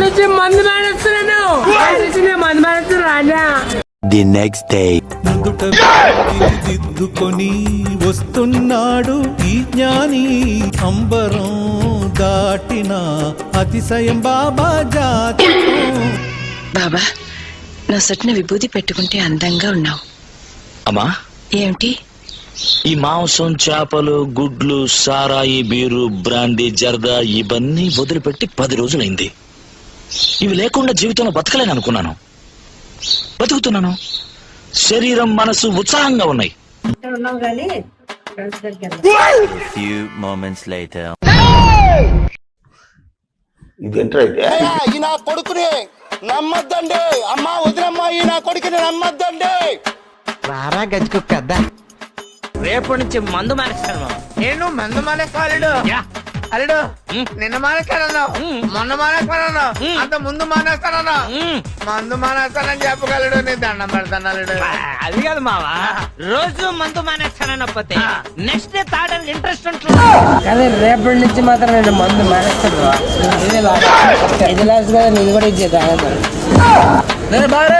నుంచి మందు మానేస్తున్నాను. మందు మానేస్తున్నా. The next day. దిద్దుకొని వస్తున్నాడు ఈ జ్ఞాని, అంబరం దాటిన అతిశయం బాబా జాతి. బాబా, నా సట్న విభూతి పెట్టుకుంటే అందంగా ఉన్నావు. అమ్మా, ఏమిటి? ఈ మాంసం, చేపలు, గుడ్లు, సారాయి, బీరు, బ్రాందీ, జర్దా ఇవన్నీ వదిలిపెట్టి 10 రోజులైంది. ఇవి లేకుండా జీవితంలో బతకలేను అనుకున్నాను. బతుకుతున్నాను. శరీరం, మనసు ఉత్సాహంగా ఉన్నాయి. Few moments later. ఈ నా కొడుకుని నమ్మద్దండి. అమ్మా వదినమ్మా, ఈ నా కొడుకుని నమ్మద్దండి. రారా గజ్జుకుక్క. రేపటి నుంచి మందు మానేస్తాను. నేను మందు మానేస్తాడు. అల్లుడు, నిన్న మానేస్తానన్నావు, మొన్న మానేస్తానన్నావు, అంత ముందు మానేస్తానన్నావు. మందు మానేస్తానని చెప్పగలడు. నీ దండం పెడతాను అల్లుడు. అది కాదు మావా, రోజు మందు మానేస్తానకపోతే నెక్స్ట్ డే తాగడానికి ఇంట్రెస్ట్ ఉంటుంది. కానీ రేపటి నుంచి మాత్రం నేను మందు మానేస్తాను. ఇది లాస్ట్ కదా, నీది కూడా ఇచ్చేది. బాగా